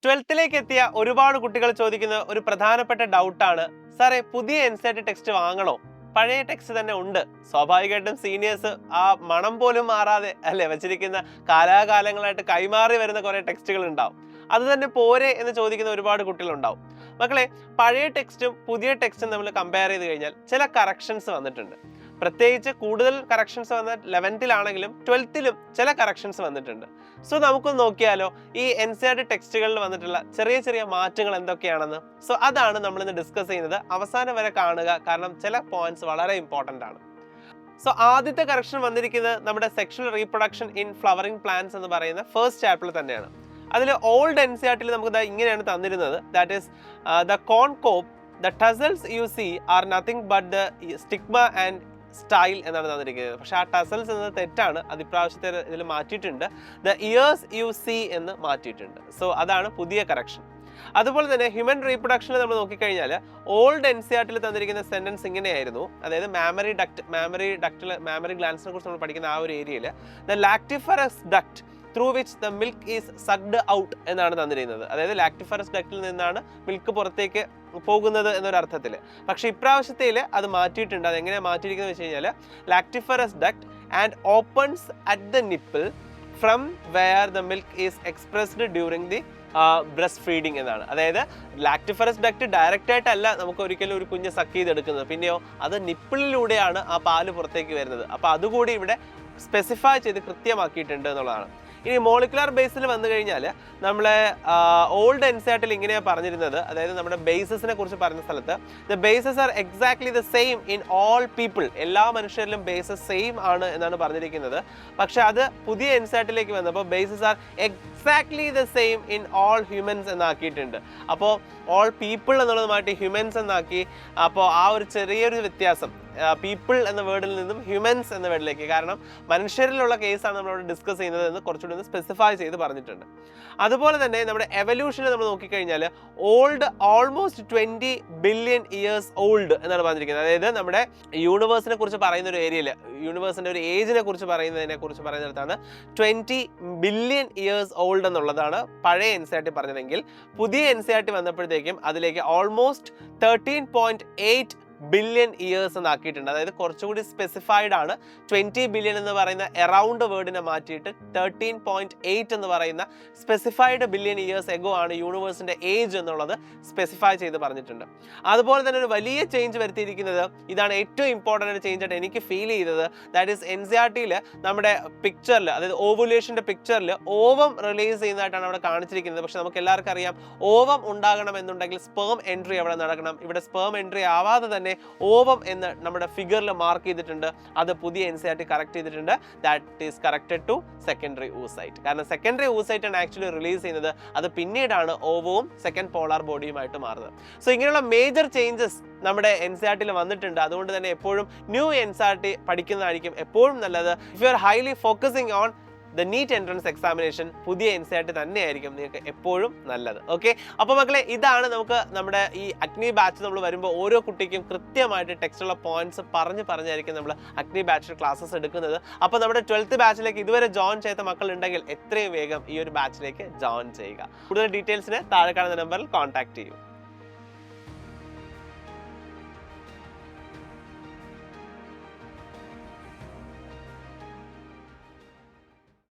12th എത്തിയ ഒരുപാട് കുട്ടികൾ ചോദിക്കുന്ന ഒരു പ്രധാനപ്പെട്ട ഡൗട്ടാണ്, സാറേ പുതിയ എൻസിഇആർടി ടെക്സ്റ്റ് വാങ്ങണോ, പഴയ ടെക്സ്റ്റ് തന്നെ ഉണ്ട്? സ്വാഭാവികമായിട്ടും സീനിയേഴ്സ് ആ മണം പോലും മാറാതെ അല്ലെ വെച്ചിരിക്കുന്ന കാലാകാലങ്ങളായിട്ട് കൈമാറി വരുന്ന കുറെ ടെക്സ്റ്റുകൾ ഉണ്ടാവും. അത് തന്നെ പോരെ എന്ന് ചോദിക്കുന്ന ഒരുപാട് കുട്ടികളുണ്ടാവും. മക്കളെ, പഴയ ടെക്സ്റ്റും പുതിയ ടെക്സ്റ്റും നമ്മൾ കമ്പയർ ചെയ്ത് കഴിഞ്ഞാൽ ചില കറക്ഷൻസ് വന്നിട്ടുണ്ട്. പ്രത്യേകിച്ച് കൂടുതൽ കറക്ഷൻസ് വന്ന 11th-ലാണെങ്കിലും 12th-ലും ചില കറക്ഷൻസ് വന്നിട്ടുണ്ട്. സോ നമുക്കൊന്ന് നോക്കിയാലോ ഈ എൻസിഇആർടി ടെക്സ്റ്റുകളിൽ വന്നിട്ടുള്ള ചെറിയ ചെറിയ മാറ്റങ്ങൾ എന്തൊക്കെയാണെന്ന്. സോ അതാണ് നമ്മളിന്ന് ഡിസ്കസ് ചെയ്യുന്നത്. അവസാനം വരെ കാണുക, കാരണം ചില പോയിന്റ്സ് വളരെ ഇമ്പോർട്ടൻ്റ് ആണ്. സോ ആദ്യത്തെ കറക്ഷൻ വന്നിരിക്കുന്നത് നമ്മുടെ sexual reproduction in flowering plants എന്ന് പറയുന്ന ഫസ്റ്റ് ചാപ്റ്ററിൽ തന്നെയാണ്. അതിൽ ഓൾഡ് എൻസിഇആർടിയിൽ നമുക്ക് ഇങ്ങനെയാണ് തന്നിരുന്നത്. That is the corncob, the tassels you see are nothing but the stigma and style എന്നാണ് തന്നിരിക്കുന്നത്. പക്ഷെ ആ ടസൽസ് എന്നത് തെറ്റാണ്. അത് ഇപ്രാവശ്യത്തെ ഇതിൽ മാറ്റിയിട്ടുണ്ട്. ദ ഇയേഴ്സ് യു സി എന്ന് മാറ്റിയിട്ടുണ്ട്. സോ അതാണ് പുതിയ കറക്ഷൻ. അതുപോലെ തന്നെ ഹ്യൂമൻ റീപ്രൊഡക്ഷനിൽ നമ്മൾ നോക്കിക്കഴിഞ്ഞാൽ ഓൾഡ് എൻസിഇആർടിയിൽ തന്നിരിക്കുന്ന സെന്റൻസ് ഇങ്ങനെയായിരുന്നു. അതായത് മാമറി ഗ്ലാൻസിനെ കുറിച്ച് നമ്മൾ പഠിക്കുന്ന ആ ഒരു ഏരിയയിൽ the lactiferous duct through which the milk is sucked out എന്നാണ് തന്നിരിക്കുന്നത്. അതായത് ലാക്ടിഫറസ് ഡക്റ്റിൽ നിന്നാണ് മിൽക്ക് പുറത്തേക്ക് പോകുന്നത് എന്നൊരർത്ഥത്തിൽ. പക്ഷെ ഇപ്രാവശ്യത്തിൽ അത് മാറ്റിയിട്ടുണ്ട്. അതെങ്ങനെയാണ് മാറ്റിയിരിക്കുന്നത് വെച്ച് കഴിഞ്ഞാൽ lactiferous duct and opens at the nipple from where the milk is expressed during the breast feeding എന്നാണ്. അതായത് ലാക്ടിഫറസ് ഡക്ട് ഡയറക്റ്റ് ആയിട്ടല്ല നമുക്ക് ഒരിക്കലും ഒരു കുഞ്ഞ് സക്ക് ചെയ്തെടുക്കുന്നത്. പിന്നെയോ അത് നിപ്പിളിലൂടെയാണ് ആ പാല് പുറത്തേക്ക് വരുന്നത്. അപ്പോൾ അതുകൂടി ഇവിടെ സ്പെസിഫൈ ചെയ്ത് കൃത്യമാക്കിയിട്ടുണ്ട് എന്നുള്ളതാണ്. ഇനി മോളിക്കുലർ ബേസിൽ വന്നു കഴിഞ്ഞാൽ നമ്മളെ ഓൾഡ് എൻസിഇആർടിയിൽ ഇങ്ങനെയാണ് പറഞ്ഞിരുന്നത്. അതായത് നമ്മുടെ ബേസസിനെ കുറിച്ച് പറഞ്ഞ സ്ഥലത്ത് the bases are exactly the same in all people, എല്ലാ മനുഷ്യരിലും ബേസസ് സെയിം ആണ് എന്നാണ് പറഞ്ഞിരിക്കുന്നത്. പക്ഷെ അത് പുതിയ എൻസിഇആർടിയിലേക്ക് വന്നപ്പോൾ bases are exactly the same in all humans എന്നാക്കിയിട്ടുണ്ട്. അപ്പോൾ ഓൾ പീപ്പിൾ എന്നുള്ളത് മാറ്റി ഹ്യൂമൻസ് എന്നാക്കി. അപ്പോൾ ആ ഒരു ചെറിയൊരു വ്യത്യാസം, പീപ്പിൾ എന്ന വേർഡിൽ നിന്നും ഹ്യൂമൻസ് എന്ന വേർഡിലേക്ക്, കാരണം മനുഷ്യരിലുള്ള കേസാണ് നമ്മളോട് ഡിസ്കസ് ചെയ്യുന്നത് എന്ന് കുറച്ചുകൂടി ഒന്ന് സ്പെസിഫൈ ചെയ്ത് പറഞ്ഞിട്ടുണ്ട്. അതുപോലെ തന്നെ നമ്മുടെ എവല്യൂഷനിൽ നമ്മൾ നോക്കിക്കഴിഞ്ഞാൽ old almost 20 billion years old എന്നാണ് പറഞ്ഞിരിക്കുന്നത്. അതായത് നമ്മുടെ യൂണിവേഴ്സിനെ കുറിച്ച് പറയുന്ന ഒരു ഏരിയയിൽ, യൂണിവേഴ്സിന്റെ ഒരു ഏജിനെ കുറിച്ച് പറയുന്നതിനെ കുറിച്ച് പറയുന്നിടത്താണ് 20 ബില്യൺ ഇയേഴ്സ് ഓൾഡ് എന്നുള്ളതാണ് പഴയ എൻസിഇആർടി പറഞ്ഞതെങ്കിൽ പുതിയ എൻസിഇആർടി വന്നപ്പോഴത്തേക്കും അതിലേക്ക് ഓൾമോസ്റ്റ് 13.8 ബില്യൺ ഇയേഴ്സ് എന്നാക്കിയിട്ടുണ്ട്. അതായത് കുറച്ചുകൂടി സ്പെസിഫൈഡ് ആണ്. 20 ബില്യൺ എന്ന് പറയുന്ന എറൗണ്ട് വേർഡിനെ മാറ്റിയിട്ട് 13.8 എന്ന് പറയുന്ന സ്പെസിഫൈഡ് ബില്യൺ ഇയേഴ്സ് എഗോ ആണ് യൂണിവേഴ്സിന്റെ ഏജ് എന്നുള്ളത് സ്പെസിഫൈ ചെയ്ത് പറഞ്ഞിട്ടുണ്ട്. അതുപോലെ തന്നെ ഒരു വലിയ ചേഞ്ച് വരുത്തിയിരിക്കുന്നത്, ഇതാണ് ഏറ്റവും ഇമ്പോർട്ടൻ്റ് ചേഞ്ച് ആയിട്ട് എനിക്ക് ഫീൽ ചെയ്തത്. ദാറ്റ് ഈസ് എൻസിഇആർടിയിൽ നമ്മുടെ പിക്ചറിൽ, അതായത് ഓവുലേഷന്റെ പിക്ചറിൽ ഓവം റിലീസ് ചെയ്യുന്നതായിട്ടാണ് അവിടെ കാണിച്ചിരിക്കുന്നത്. പക്ഷെ നമുക്ക് എല്ലാവർക്കും അറിയാം ഓവം ഉണ്ടാകണം എന്നുണ്ടെങ്കിൽ സ്പേം എൻട്രി അവിടെ നടക്കണം. ഇവിടെ സ്പേം എൻട്രി ആവാതെ തന്നെ ഓവം എന്ന് നമ്മുടെ ഫിഗറിൽ മാർക്ക് ചെയ്തിട്ടുണ്ട്. അത് പുതിയ എൻസിഇആർടി കറക്റ്റ് ചെയ്തിട്ടുണ്ട്. That is corrected to secondary oocyte. കാരണം സെക്കൻഡറി oocyte ആണ് ആക്ച്വലി റിലീസ് ചെയ്യുന്നത്. അത് പിന്നീടാണ് ഓവവും സെക്കൻഡ് പോളാർ ബോഡിയുമായിട്ട് മാറുന്നത്. സോ ഇങ്ങനെയുള്ള മേജർ ചേഞ്ചസ് നമ്മുടെ എൻസിഇആർടിയിൽ വന്നിട്ടുണ്ട്. അതുകൊണ്ട് തന്നെ എപ്പോഴും ന്യൂ എൻസിഇആർടി പഠിക്കുന്നതായിരിക്കും എപ്പോഴും നല്ലത്. If you are highly focusing on the NEET entrance examination, പുതിയ എൻസിഇആർടി തന്നെയായിരിക്കും നിങ്ങൾക്ക് എപ്പോഴും നല്ലത്. ഓക്കെ, അപ്പോൾ മക്കളെ, ഇതാണ് നമുക്ക് നമ്മുടെ ഈ അഗ്നി ബാച്ച് നമ്മൾ വരുമ്പോൾ ഓരോ കുട്ടിക്കും കൃത്യമായിട്ട് ടെക്സ്റ്റുള്ള പോയിന്റ്സ് പറഞ്ഞായിരിക്കും നമ്മൾ അഗ്നി ബാച്ചിൽ ക്ലാസ്സസ് എടുക്കുന്നത്. അപ്പോൾ നമ്മുടെ 12th ബാച്ചിലേക്ക് ഇതുവരെ ജോയിൻ ചെയ്ത മക്കൾ ഉണ്ടെങ്കിൽ എത്രയും വേഗം ഈ ഒരു ബാച്ചിലേക്ക് ജോയിൻ ചെയ്യുക. കൂടുതൽ ഡീറ്റെയിൽസിന് താഴെ കാണുന്ന നമ്പറിൽ കോൺടാക്ട് ചെയ്യൂ.